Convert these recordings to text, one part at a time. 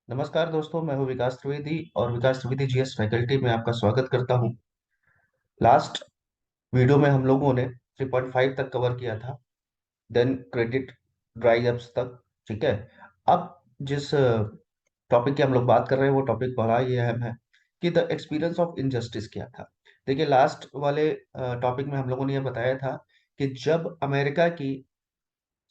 नमस्कार दोस्तों, मैं हूं विकास त्रिवेदी और विकास त्रिवेदी जीएस फैकल्टी में आपका स्वागत करता हूं। लास्ट वीडियो में हम लोगों ने 3.5 तक कवर किया था, देन क्रेडिट ड्राई अप्स तक। ठीक है। अब जिस टॉपिक की हम लोग बात कर रहे हैं वो टॉपिक बड़ा ही अहम है कि द एक्सपीरियंस ऑफ इनजस्टिस क्या था। देखिए, लास्ट वाले टॉपिक में हम लोगों ने ये बताया था कि जब अमेरिका की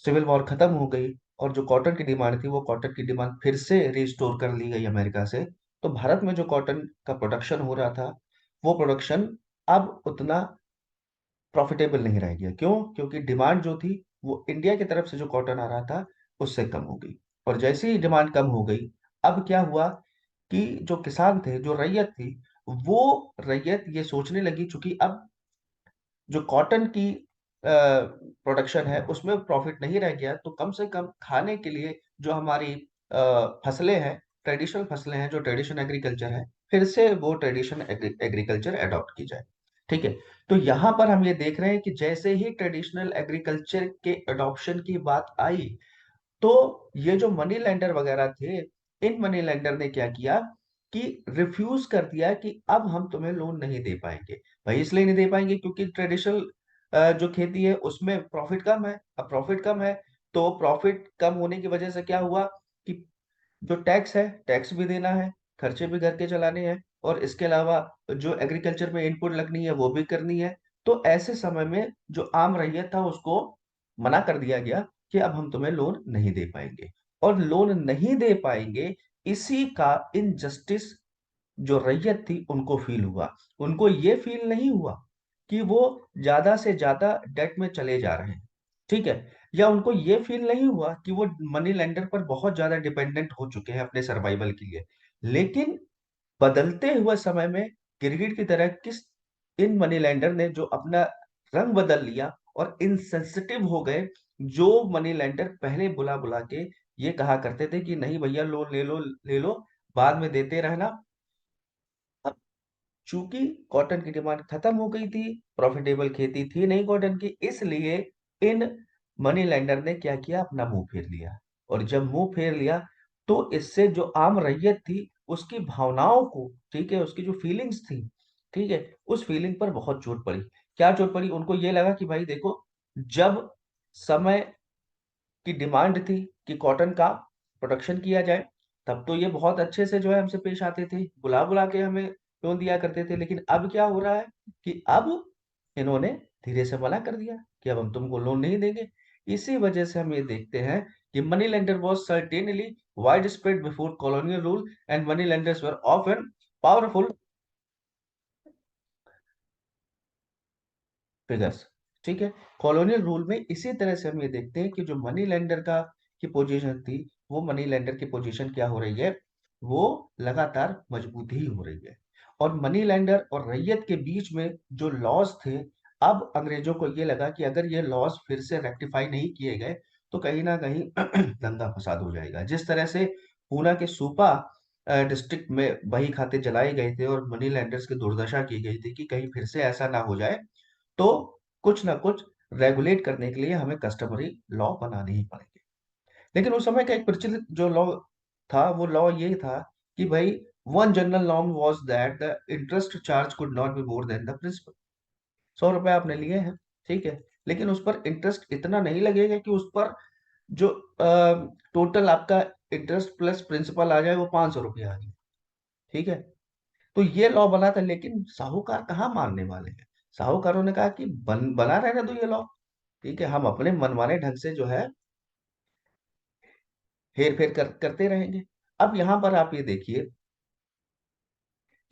सिविल वॉर खत्म हो गई और जो कॉटन की डिमांड थी वो कॉटन की डिमांड फिर से रिस्टोर कर ली गई अमेरिका से, तो भारत में जो कॉटन का प्रोडक्शन हो रहा था वो प्रोडक्शन अब उतना प्रॉफिटेबल नहीं रह गया। क्यों? क्योंकि डिमांड जो थी वो इंडिया की तरफ से जो कॉटन आ रहा था उससे कम हो गई। और जैसे ही डिमांड कम हो गई, अब क्या हुआ कि जो किसान थे, जो रैयत थी, वो रैयत ये सोचने लगी, चूंकि अब जो कॉटन की प्रोडक्शन है उसमें प्रॉफिट नहीं रह गया, तो कम से कम खाने के लिए जो हमारी फसलें हैं, ट्रेडिशनल फसलें हैं, जो ट्रेडिशनल एग्रीकल्चर है, फिर से वो ट्रेडिशनल एग्रीकल्चर अडॉप्ट की जाए। ठीक है। तो यहाँ पर हम ये देख रहे हैं कि जैसे ही ट्रेडिशनल एग्रीकल्चर के अडॉप्शन की बात आई, तो ये जो मनी लेंडर वगैरह थे, इन मनी लेंडर ने क्या किया कि रिफ्यूज कर दिया कि अब हम तुम्हें लोन नहीं दे पाएंगे। भाई इसलिए नहीं दे पाएंगे क्योंकि ट्रेडिशनल जो खेती है उसमें प्रॉफिट कम है। अब प्रॉफिट कम है तो प्रॉफिट कम होने की वजह से क्या हुआ कि जो टैक्स है, टैक्स भी देना है, खर्चे भी घर के चलाने हैं, और इसके अलावा जो एग्रीकल्चर में इनपुट लगनी है वो भी करनी है। तो ऐसे समय में जो आम रैयत था उसको मना कर दिया गया कि अब हम तुम्हें लोन नहीं दे पाएंगे। और लोन नहीं दे पाएंगे, इसी का इनजस्टिस जो रैयत थी उनको फील हुआ। उनको ये फील नहीं हुआ कि वो ज्यादा से ज्यादा डेट में चले जा रहे हैं। ठीक है। या उनको ये फील नहीं हुआ कि वो मनी लेंडर पर बहुत ज्यादा डिपेंडेंट हो चुके हैं अपने सर्वाइवल के लिए। लेकिन बदलते हुए समय में गिरगिट की तरह किस इन मनी लेंडर ने जो अपना रंग बदल लिया और इनसेंसिटिव हो गए। जो मनी लेंडर पहले बुला बुला के ये कहा करते थे कि नहीं भैया, लोन ले लो ले लो, बाद में देते रहना। अब चूंकि कॉटन की डिमांड खत्म हो गई थी, प्रॉफिटेबल खेती थी नहीं कॉटन की, इसलिए इन मनी लेंडर ने क्या किया, अपना मुंह फेर लिया। और जब मुंह फेर लिया तो इससे जो आम रैयत थी उसकी भावनाओं को, ठीक है, उसकी जो फीलिंग्स थी, ठीक है, उस फीलिंग पर बहुत चोट पड़ी। क्या चोट पड़ी? उनको ये लगा कि भाई देखो, जब समय की डिमांड थी कि कॉटन का प्रोडक्शन किया जाए, तब तो ये बहुत अच्छे से जो है हमसे पेश आते थे, बुला बुला के हमें लोन दिया करते थे। लेकिन अब क्या हो रहा है कि अब इन्होंने धीरे से मना कर दिया कि अब हम तुमको लोन नहीं देंगे। इसी वजह से हम ये देखते हैं कि money lender was certainly wide spread before colonial rule and money lenders were often powerful figures. ठीक है। कॉलोनियल रूल में इसी तरह से हम ये देखते हैं कि जो मनी लेंडर का की पोजीशन थी, वो मनी लेंडर की पोजीशन क्या हो रही है, वो लगातार मजबूत ही हो रही है। और मनी लेंडर और रैयत के बीच में जो लॉज थे, अब अंग्रेजों को ये लगा कि अगर ये लॉज फिर से रेक्टिफाई नहीं किए गए तो कहीं ना कहीं दंगा फसाद हो जाएगा। जिस तरह से पूना के सूपा डिस्ट्रिक्ट में बही खाते जलाए गए थे और मनी लेंडर्स की दुर्दशा की गई थी कि कहीं फिर से ऐसा ना हो जाए, तो कुछ ना कुछ रेगुलेट करने के लिए हमें कस्टमरी लॉ बनाने ही पड़ेंगे। लेकिन उस समय का एक प्रचलित जो लॉ था, वो लॉ ये था कि भाई, one general norm was that the interest charge could not be more than the principal. 100 रुपए आपने लिए हैं, ठीक है, लेकिन उस पर इंटरेस्ट इतना नहीं लगेगा कि उस पर जो टोटल आपका इंटरेस्ट प्लस प्रिंसिपल आ जाए वो 500 रुपये आ जाए। ठीक है। तो ये लॉ बना था, लेकिन साहूकार कहाँ मानने वाले हैं। साहूकारों ने कहा कि बना रहने दो ये लॉ, ठीक है, हम अपने मनमाने ढंग से जो है हेर फेर करते रहेंगे। अब यहां पर आप ये देखिए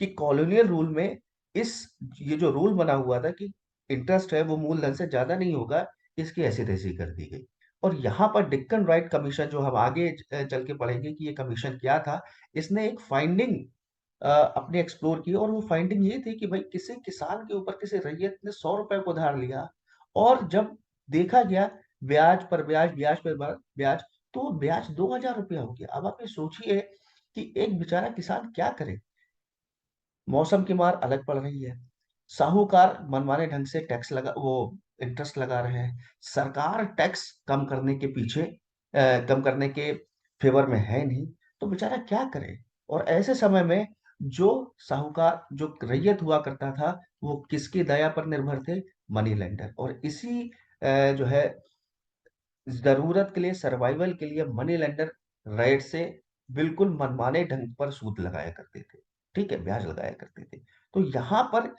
कि कॉलोनियल रूल में इस ये जो रूल बना हुआ था कि इंटरेस्ट है वो मूलधन से ज्यादा नहीं होगा, इसकी ऐसी तैसी कर दी गई। और यहाँ पर डिक्कन राइट कमीशन, जो हम आगे चल के पढ़ेंगे कि ये कमीशन क्या था, इसने एक फाइंडिंग अपने एक्सप्लोर की। और वो फाइंडिंग ये थी कि भाई, किसी किसान के ऊपर किसी रैयत ने 100 रुपए को उधार लिया, और जब देखा गया ब्याज पर ब्याज, ब्याज पर ब्याज, तो वो ब्याज 2,000 रुपया हो गया। अब आप ये सोचिए कि एक बेचारा किसान क्या करे। मौसम की मार अलग पड़ रही है, साहूकार मनमाने ढंग से टैक्स लगा, वो इंटरेस्ट लगा रहे हैं, सरकार टैक्स कम करने के पीछे कम करने के फेवर में है नहीं। तो बेचारा क्या करे। और ऐसे समय में जो साहूकार, जो रैयत हुआ करता था, वो किसकी दया पर निर्भर थे? Money lender. और इसी जो है जरूरत के लिए, सर्वाइवल के लिए मनी लेंडर रैयत से बिल्कुल मनमाने ढंग पर सूद लगाया करते थे, ठीक है, ब्याज लगाया करते थे। तो यहाँ पर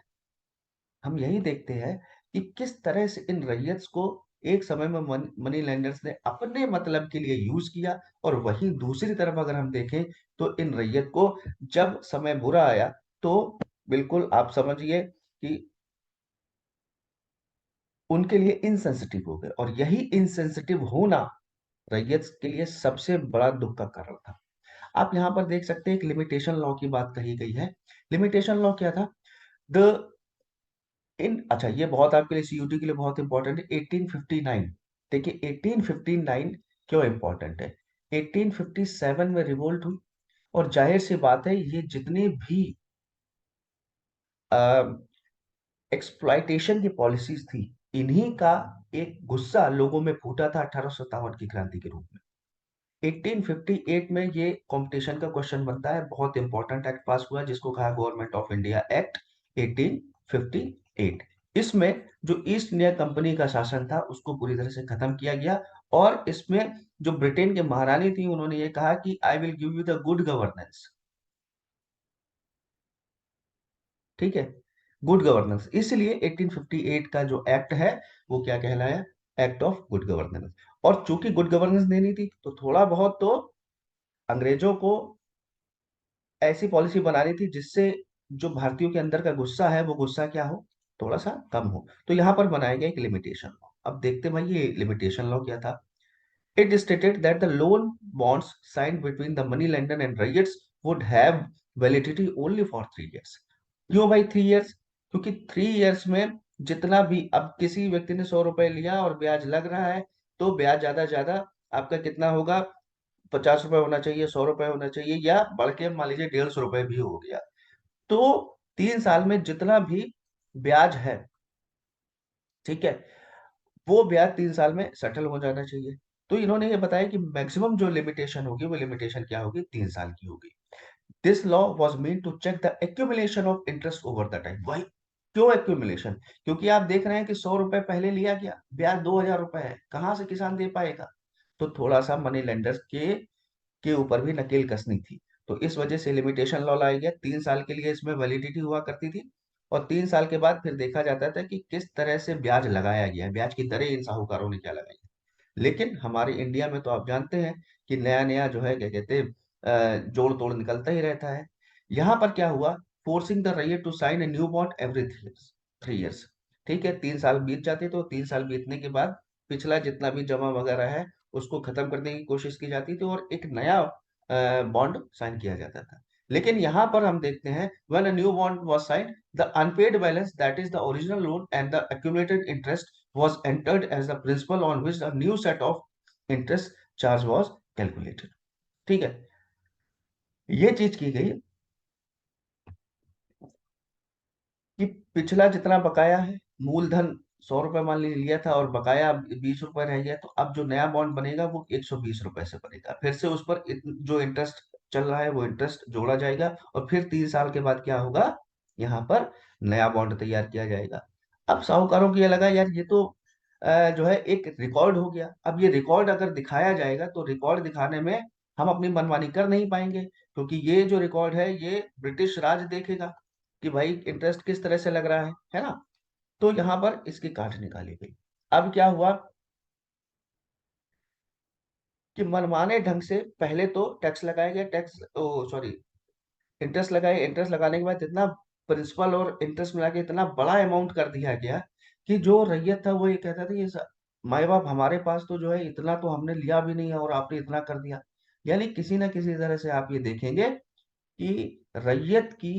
हम यही देखते हैं कि किस तरह से इन रैयत्स को एक समय में मनी लेंडर्स ने अपने मतलब के लिए यूज किया। और वहीं दूसरी तरफ अगर हम देखें तो इन रैयत को जब समय बुरा आया तो बिल्कुल आप समझिए कि उनके लिए इनसेंसिटिव हो गए। और यही इनसेंसिटिव होना रैयत के लिए सबसे बड़ा दुख का कारण था। आप यहाँ पर देख सकते हैं एक लिमिटेशन लॉ की बात कही गई है। लिमिटेशन लॉ क्या था? द इन अच्छा, ये बहुत आपके लिए सीयूटी के लिए बहुत इंपॉर्टेंट है। 1859, देखिए 1859 क्यों इंपॉर्टेंट है? 1857 में रिवोल्ट हुई, और जाहिर सी बात है ये जितनी भी एक्सप्लॉइटेशन की पॉलिसीज थी, इन्हीं का एक गुस्सा लोगों में फूटा था 1857 की क्रांति के रूप में। 1858 में ये कंपटीशन का क्वेश्चन बनता है, बहुत इंपॉर्टेंट एक्ट पास हुआ जिसको कहा गवर्नमेंट ऑफ इंडिया एक्ट 1858। इसमें जो ईस्ट इंडिया कंपनी का शासन था उसको पूरी तरह से खत्म किया गया। और इसमें जो ब्रिटेन के महारानी थी उन्होंने ये कहा कि I will give you the good governance, ठीक है, गुड गवर्नेंस। इसलिए 1858 का जो एक्ट है वो क्या कहलाया? Act of good governance. और चूंकि गुड गवर्नेंस देनी थी तो थोड़ा बहुत तो अंग्रेजों को ऐसी पॉलिसी बनानी थी जिससे जो भारतीयों के अंदर का गुस्सा है वो गुस्सा क्या हो, थोड़ा सा कम हो। तो यहां पर बनाया गया एक लिमिटेशन लॉ। अब देखते हैं भाई ये लिमिटेशन लॉ क्या था। It stated that the loan bonds signed between the money lender and ryots would have validity only for 3 years। क्यों भाई 3 years? क्योंकि 3 years में जितना भी, अब किसी व्यक्ति ने 100 रुपए लिया और ब्याज लग रहा है, तो ब्याज ज्यादा से ज्यादा आपका कितना होगा? 50 रुपए होना चाहिए, 100 रुपए होना चाहिए, या बढ़ के मान लीजिए 150 रुपए भी हो गया। तो 3 साल में जितना भी ब्याज है, ठीक है, वो ब्याज 3 साल में सेटल हो जाना चाहिए। तो इन्होंने ये बताया कि मैक्सिमम जो लिमिटेशन होगी वो लिमिटेशन क्या होगी? 3 साल की होगी। This law was meant to check the accumulation of interest over the time. भाई क्यों एक्यूमुलेशन? क्योंकि आप देख रहे हैं कि 100 रुपए पहले लिया गया, ब्याज 2000 रुपए है, कहां से किसान दे पाएगा? तो थोड़ा सा मनी लेंडर्स के ऊपर भी नकेल कसनी थी। तो इस वजह से लिमिटेशन लॉ लाया गया। 3 साल के लिए इसमें वैलिडिटी हुआ करती थी। और 3 साल के बाद फिर देखा जाता था कि किस तरह से ब्याज लगाया गया है, ब्याज की दरें इन साहूकारों ने क्या लगाई है। लेकिन हमारे इंडिया में तो आप जानते हैं कि नया नया जो है क्या कहते हैं, जोड़ तोड़ निकलता ही रहता है। यहाँ पर क्या हुआ? Forcing the ryot to sign a new bond every 3 years। ठीक है, 3 साल बीत जाते तो 3 साल बीतने के बाद पिछला जितना भी जमा वगैरह है उसको खत्म करने की कोशिश की जाती थी और एक नया बॉन्ड साइन किया जाता था। लेकिन यहाँ पर हम देखते हैं when a new bond was sign, the unpaid balance that is the original loan and the accumulated interest was entered as the principal on which a new set of interest charge was calculated। ठीक है, ये चीज की गई कि पिछला जितना बकाया है, मूलधन 100 रुपए मान लीजिए लिया था और बकाया 20 रुपए रह गया, तो अब जो नया बॉन्ड बनेगा वो 120 रुपए से बनेगा। फिर से उस पर जो इंटरेस्ट चल रहा है वो इंटरेस्ट जोड़ा जाएगा और फिर 3 साल के बाद क्या होगा? यहाँ पर नया बॉन्ड तैयार किया जाएगा। अब साहूकारों को ये लगा यार ये तो जो है एक रिकॉर्ड हो गया। अब ये रिकॉर्ड अगर दिखाया जाएगा तो रिकॉर्ड दिखाने में हम अपनी मनमानी कर नहीं पाएंगे, क्योंकि ये जो रिकॉर्ड है ये ब्रिटिश राज देखेगा कि भाई इंटरेस्ट किस तरह से लग रहा है ना। तो यहाँ पर इसकी काट निकाली गई। अब क्या हुआ कि मनमाने ढंग से पहले तो टैक्स लगाया गया, टैक्स ओ सॉरी इंटरेस्ट लगाए, इंटरेस्ट लगाने के बाद इतना प्रिंसिपल और इंटरेस्ट मिला के इतना बड़ा अमाउंट कर दिया गया कि जो रैयत था वो ये कहता था ये माए बाप हमारे पास तो जो है इतना तो हमने लिया भी नहीं है और आपने इतना कर दिया। यानी किसी ना किसी तरह से आप ये देखेंगे कि रैयत की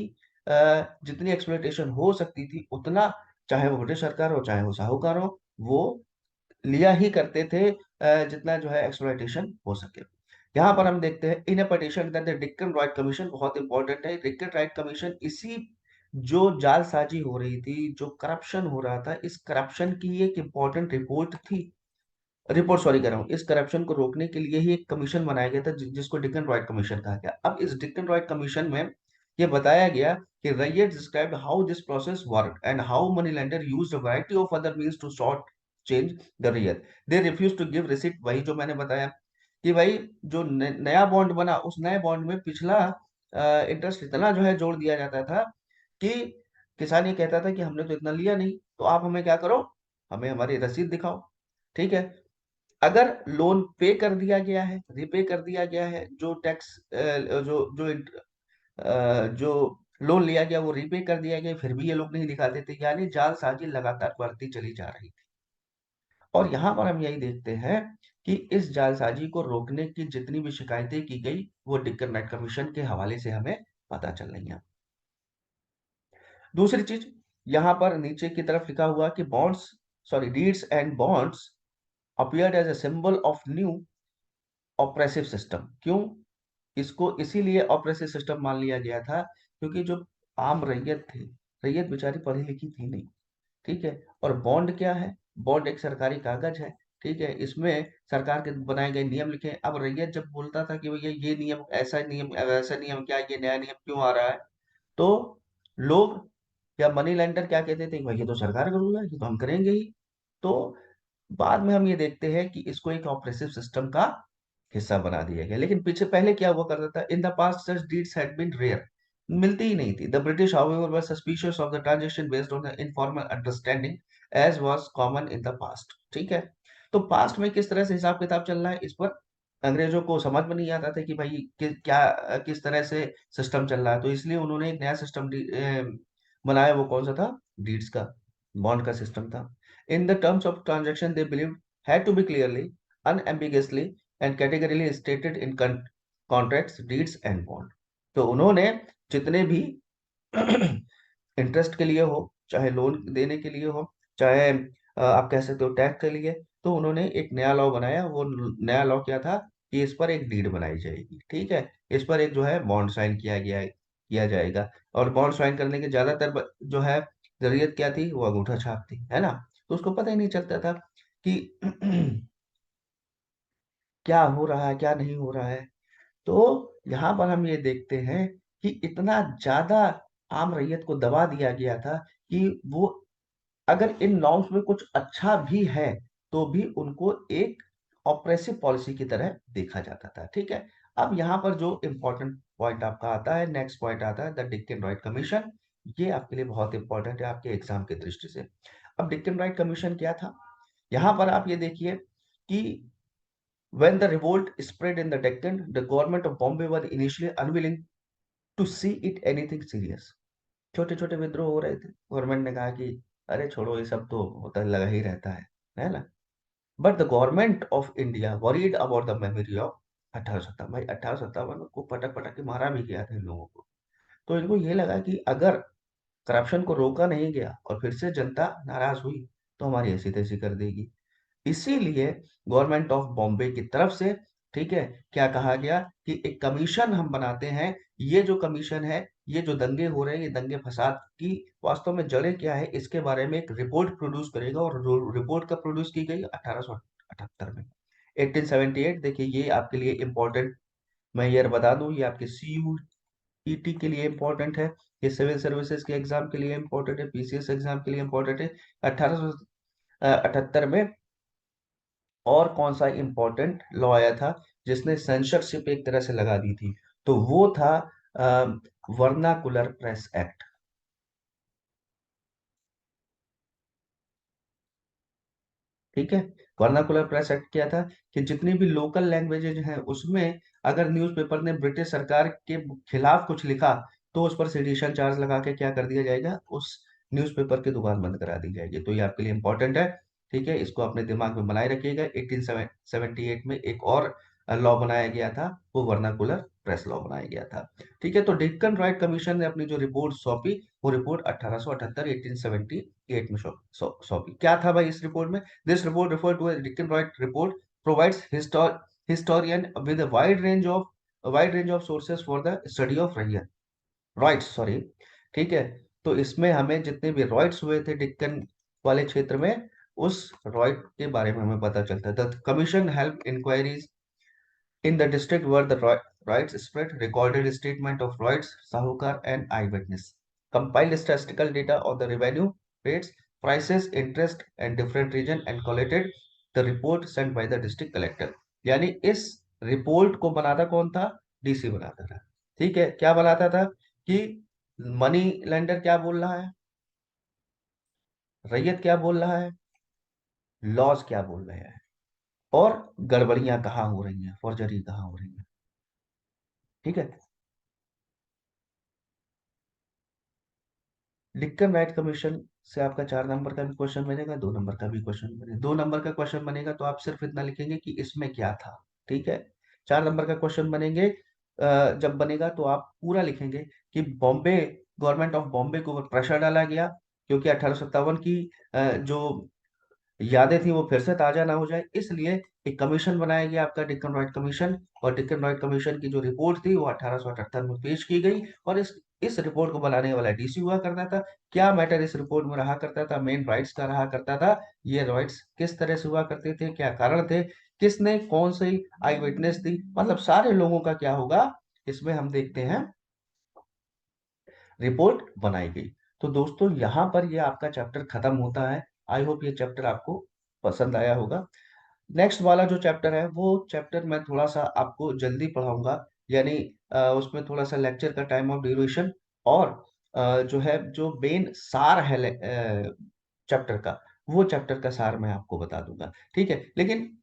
जितनी एक्सप्लॉइटेशन हो सकती थी उतना, चाहे वो ब्रिटिश सरकार हो चाहे वो साहूकार हो, वो लिया ही करते थे जितना जो है एक्सप्लॉइटेशन हो सके। यहाँ पर हम देखते हैं in a petition that the Deccan riot commission, बहुत इंपॉर्टेंट है डिक्कन राइट कमीशन। इसी जो जालसाजी हो रही थी, जो करप्शन हो रहा था, इस करप्शन की एक इंपॉर्टेंट रिपोर्ट थी। रिपोर्ट सॉरी कर रहा हूँ, इस करप्शन को रोकने के लिए ही एक कमीशन बनाया गया था जिसको डिकन रॉयट कमीशन कहा गया। अब इस डिकन रॉयट कमीशन में ये बताया गया कि ryot described how this process work and how money lender used a variety of other means to short change the ryot. They refuse to give receipt, वही जो मैंने बताया कि भाई जो नया बॉन्ड बना उस नए बॉन्ड में पिछला इंटरेस्ट इतना जो है जोड़ दिया जाता था कि किसान ये कहता था कि हमने तो इतना लिया नहीं, तो आप हमें क्या करो, हमें हमारी रसीद दिखाओ। ठीक है, अगर लोन पे कर दिया गया है, रिपे कर दिया गया है, जो टैक्स जो जो जो लोन लिया गया वो रिपे कर दिया गया, फिर भी ये लोग नहीं दिखाते थे, यानी जालसाजी लगातार बढ़ती चली जा रही थी। और यहाँ पर हम यही देखते हैं कि इस जालसाजी को रोकने की जितनी भी शिकायतें की गई वो डिक्कन नाइट कमीशन के हवाले से हमें पता चल रही हैं। दूसरी चीज, यहाँ पर नीचे की तरफ लिखा हुआ कि bonds sorry deeds and bonds appeared as a symbol of new oppressive system. क्यों इसको इसीलिए ऑपरेसिव सिस्टम मान लिया गया था क्योंकि जो आम रैयत थे, रैयत बेचारी पढ़ी लिखी थी नहीं। ठीक है, और बॉन्ड क्या है, बॉन्ड एक सरकारी कागज है। ठीक है, इसमें सरकार के बनाए गए नियम लिखे हैं। अब रैयत जब बोलता था कि भैया ये नियम ऐसा नियम वैसा नियम, क्या ये नया नियम क्यों आ रहा है, तो लोग या मनी लेंडर क्या कहते थे, भाई ये तो सरकार का रूल है, ये तो हम करेंगे ही। तो बाद में हम ये देखते हैं कि इसको एक ऑपरेसिव सिस्टम का हिस्सा बना दिया गया। लेकिन पीछे पहले क्या हुआ करता था, in the past such deeds had been rare, मिलती ही नहीं थी। The British however were suspicious of the transaction based on the informal understanding as was common in the past. ठीक है, तो पास्ट में किस तरह से हिसाब किताब चल रहा है, इस पर अंग्रेजों को समझ में नहीं आता था कि भाई क्या किस तरह से सिस्टम चल रहा है, तो इसलिए उन्होंने एक नया सिस्टम बनाया। वो कौन सा था, डीड्स का, बॉन्ड का सिस्टम था। In the terms of transaction they believe had to be clearly unambiguously and categorically stated in contracts, deeds and bond। तो उन्होंने जितने भी इंटरेस्ट के लिए हो, चाहे लोन देने के लिए हो, चाहे आप कह सकते हो टैक्स के लिए, तो उन्होंने एक नया लॉ बनाया। वो नया लॉ क्या था कि इस पर एक डीड बनाई जाएगी। ठीक है, इस पर एक जो है बॉन्ड साइन किया जाएगा। और बॉन्ड साइन करने की ज्यादातर जो है जरूरत क्या थी, वो अंगूठा छाप थी, है ना। तो उसको पता ही नहीं चलता था कि क्या हो रहा है क्या नहीं हो रहा है। तो यहाँ पर हम ये देखते हैं कि इतना ज्यादा आम रैयत को दबा दिया गया था कि वो अगर इन नॉर्म्स में कुछ अच्छा भी है तो भी उनको एक ऑपरेसिव पॉलिसी की तरह देखा जाता था। ठीक है, अब यहाँ पर जो इंपॉर्टेंट पॉइंट आपका आता है, नेक्स्ट पॉइंट आता है द डिक्कन राइट कमीशन। ये आपके लिए बहुत इंपॉर्टेंट है आपके एग्जाम की दृष्टि से। अब डिक्कन राइट कमीशन क्या था, यहाँ पर आप ये देखिए कि when the revolt spread in the Deccan, the government of Bombay was initially unwilling to see it anything serious। छोटे छोटे विद्रोह हो रहे थे, गवर्नमेंट ने कहा कि अरे छोड़ो, ये सब तो होता लगा ही रहता है ना। But the government of India worried about the memory of 1857। भाई 1857 को पटक पटक के मारा भी गया था इन लोगों को। तो इनको ये लगा कि अगर करप्शन को रोका नहीं गया और फिर से जनता नाराज हुई तो हमारी ऐसी तैसी कर देगी। इसीलिए गवर्नमेंट ऑफ बॉम्बे की तरफ से, ठीक है, क्या कहा गया कि एक कमीशन हम बनाते हैं। ये जो कमीशन है, ये जो दंगे हो रहे हैं, ये दंगे फसाद की वास्तव में जड़ें क्या है, इसके बारे में एक रिपोर्ट प्रोड्यूस करेगा। और रिपोर्ट कब प्रोड्यूस की गई, 1878 में, 1878। देखिए ये आपके लिए इंपॉर्टेंट, मैं ये बता दूं, ये आपके सीयूईटी के लिए इंपॉर्टेंट है, ये सिविल सर्विसेज के एग्जाम के लिए इंपॉर्टेंट है, पीसीएस एग्जाम के लिए इंपॉर्टेंट है। 1878 में और कौन सा इंपॉर्टेंट लॉ आया था जिसने सेंसरशिप एक तरह से लगा दी थी, तो वो था वर्नाकुलर प्रेस एक्ट। ठीक है, वर्नाकुलर प्रेस एक्ट क्या था कि जितनी भी लोकल लैंग्वेजेज हैं उसमें अगर न्यूज़पेपर ने ब्रिटिश सरकार के खिलाफ कुछ लिखा तो उस पर सेडिशन चार्ज लगा के क्या कर दिया जाएगा, उस न्यूज़पेपर की दुकान बंद करा दी जाएगी। तो ये आपके लिए इंपॉर्टेंट है। ठीक है, इसको अपने दिमाग में बनाए रखिएगा। 1878 में एक और लॉ बनाया गया था, वो वर्नाकुलर प्रेस लॉ बनाया गया था। ठीक है, तो डेक्कन राइट कमीशन ने अपनी जो रिपोर्ट सौंपी, वो रिपोर्ट 1878 1878 में सौंपी। क्या था भाई इस रिपोर्ट में, this report referred to as Dickon Wright report provides historian with a wide range of sources for the study of rights sorry। ठीक है, तो इसमें हमें जितने भी राइट्स हुए थे डिक्कन वाले क्षेत्र में उस राइट के बारे में हमें पता चलता है। The commission help inquiries in the district where the rights spread, recorded statement of rights, Sahukar and eyewitness, compiled statistical data on the revenue, rates, prices, interest and different region and collated the report sent by the district collector। यानी इस report को बनाता कौन था? DC बनाता था। ठीक है, क्या बनाता था कि मनी लेंडर क्या बोल रहा है, रैयत क्या बोल रहा है, लॉज क्या बोल रहे हैं, और गड़बड़ियां कहाँ हो रही हैं, फॉर्जरी कहाँ हो रही है। ठीक है। लिक्कन राइट कमीशन से आपका 4 नंबर का भी क्वेश्चन बनेगा, 2 नंबर का भी क्वेश्चन बनेगा। 2 नंबर का क्वेश्चन बनेगा तो आप सिर्फ इतना लिखेंगे कि इसमें क्या था। ठीक है। 4 नंबर का क्वेश्चन बनेंगे, जब बनेगा तो आप पूरा लिखेंगे कि बॉम्बे, गवर्नमेंट ऑफ बॉम्बे को प्रेशर डाला गया क्योंकि 1857 की जो यादें थी वो फिर से ताजा ना हो जाए, इसलिए एक कमीशन बनाया गया आपका डिक्कन राइट कमीशन। और डिक्कन राइट कमीशन की जो रिपोर्ट थी वो 1878 में पेश की गई, और इस रिपोर्ट को बनाने वाला डीसी हुआ करता था। क्या मैटर इस रिपोर्ट में रहा करता था? मेन राइट्स का रहा करता था। ये राइट्स किस तरह से हुआ करते थे, क्या कारण थे, किसने कौन सी आई विटनेस दी, मतलब सारे लोगों का क्या होगा इसमें हम देखते हैं, रिपोर्ट बनाई गई। तो दोस्तों यहाँ पर ये आपका चैप्टर खत्म होता है। आई होप ये चैप्टर आपको पसंद आया होगा। नेक्स्ट वाला जो चैप्टर है वो चैप्टर मैं थोड़ा सा आपको जल्दी पढ़ाऊंगा, यानी उसमें थोड़ा सा लेक्चर का टाइम ऑफ ड्यूरेशन और जो है जो मेन सार है चैप्टर का, वो चैप्टर का सार मैं आपको बता दूंगा। ठीक है, लेकिन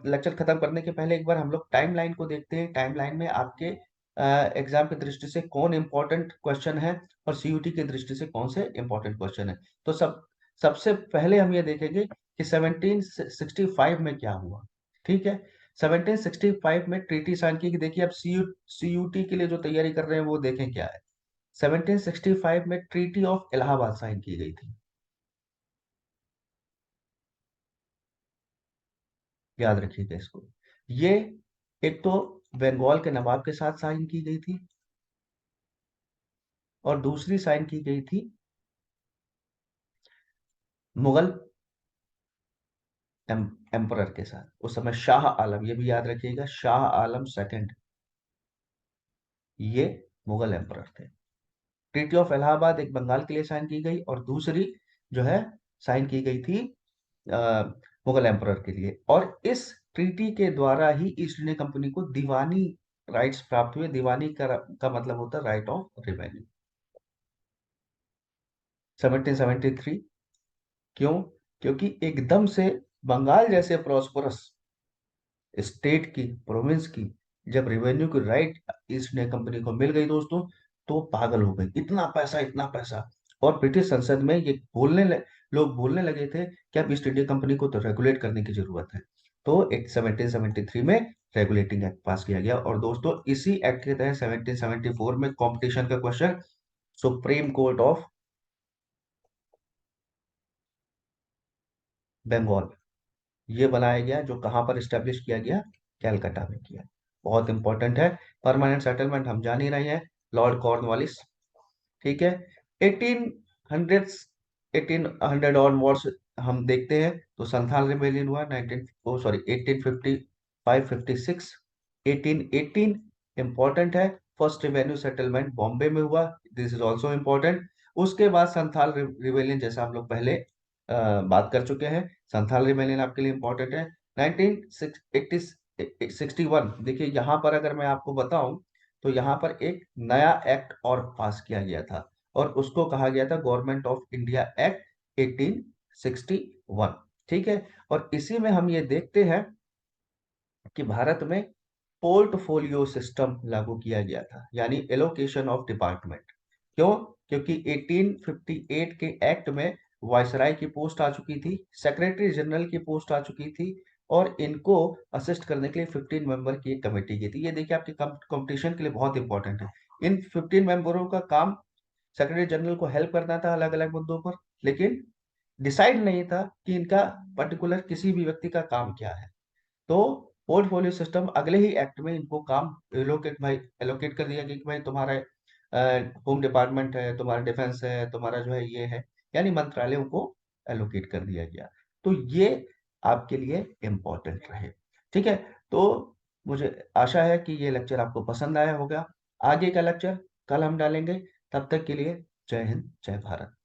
लेक्चर खत्म करने के पहले एक बार हम लोग टाइमलाइन को देखते हैं। टाइमलाइन में आपके एग्जाम की दृष्टि से कौन इंपॉर्टेंट क्वेश्चन है और सीयूटी की दृष्टि से कौन से इंपॉर्टेंट क्वेश्चन है। तो सबसे पहले हम ये देखेंगे कि 1765 में क्या हुआ। ठीक है। 1765 में ट्रीटी साइन की, देखिए अब सीयूटी के लिए जो तैयारी कर रहे हैं वो देखें क्या है। 1765 में ट्रीटी ऑफ इलाहाबाद साइन की गई थी, याद रखिएगा इसको। ये एक तो बंगाल के नवाब के साथ साइन की गई थी, और दूसरी साइन की गई थी मुगल एम्परर के साथ, उस समय शाह आलम, ये भी याद रखिएगा, शाह आलम सेकंड, ये मुगल एम्परर थे। ट्रीटी ऑफ इलाहाबाद एक बंगाल के लिए साइन की गई, और दूसरी जो है साइन की गई थी अ, मुगल एम्परर के लिए। और इस ट्रीटी के द्वारा ही ईस्ट इंडिया कंपनी को दीवानी राइट्स प्राप्त हुए। दीवानी का मतलब होता है राइट ऑफ रिवेन्यू। 1773, क्यों? क्योंकि एकदम से बंगाल जैसे प्रॉस्परस स्टेट की, प्रोविंस की, जब रेवेन्यू की राइट ईस्ट इंडिया कंपनी को मिल गई दोस्तों, तो पागल हो गई, इतना पैसा, इतना पैसा। और ब्रिटिश संसद में ये लोग बोलने लगे थे कि अब ईस्ट इंडिया कंपनी को तो रेगुलेट करने की जरूरत है। तो एक 1773 में रेगुलेटिंग एक्ट पास किया गया, और दोस्तों इसी एक्ट के तहत 1774 में कंपटीशन का question, Supreme Court of Bengal ये बनाया गया, जो कहाँ पर स्टेब्लिश किया गया? कैलकाटा में किया। बहुत इंपॉर्टेंट है। परमानेंट सेटलमेंट हम जान ही रहे हैं, लॉर्ड कॉर्नवालिस। ठीक है। 1800 1800 ऑनवर्ड्स हम देखते हैं तो संथाल रिबेलियन हुआ 19 ओ सॉरी 1855 56। 1818 इंपॉर्टेंट है, फर्स्ट रेवेन्यू सेटलमेंट बॉम्बे में हुआ, दिस इज आल्सो इंपॉर्टेंट। उसके बाद संथाल रिबेलियन, जैसा हम लोग पहले बात कर चुके हैं, संथाल रिबेलियन आपके लिए इंपॉर्टेंट है। 1961, देखिए यहाँ पर अगर मैं आपको बताऊं तो यहाँ पर एक नया एक्ट और पास किया गया था, और उसको कहा गया था गवर्नमेंट ऑफ इंडिया एक्ट 1861। ठीक है। और इसी में हम ये देखते हैं कि भारत में पोर्टफोलियो सिस्टम लागू किया गया था, यानी एलोकेशन ऑफ डिपार्टमेंट। क्यों? क्योंकि 1858 के एक्ट में वायसराय की पोस्ट आ चुकी थी, सेक्रेटरी जनरल की पोस्ट आ चुकी थी, और इनको असिस्ट करने के लिए 15 मेंबर की एक कमेटी की थी। ये देखिए आपके कंपटीशन के लिए बहुत इंपॉर्टेंट है। इन 15 मेंबरों का काम सेक्रेटरी जनरल को हेल्प करना था अलग अलग मुद्दों पर, लेकिन डिसाइड नहीं था कि इनका पर्टिकुलर किसी भी व्यक्ति का काम क्या है। तो पोर्टफोलियो सिस्टम अगले ही एक्ट में इनको काम एलोकेट कर दिया गया कि भाई तुम्हारा होम डिपार्टमेंट है, तुम्हारा डिफेंस है, तुम्हारा जो है ये है, यानी मंत्रालयों को एलोकेट कर दिया गया। तो ये आपके लिए इम्पोर्टेंट रहे। ठीक है, तो मुझे आशा है कि ये लेक्चर आपको पसंद आया होगा। आगे का लेक्चर कल हम डालेंगे। तब तक के लिए जय हिंद, जय भारत।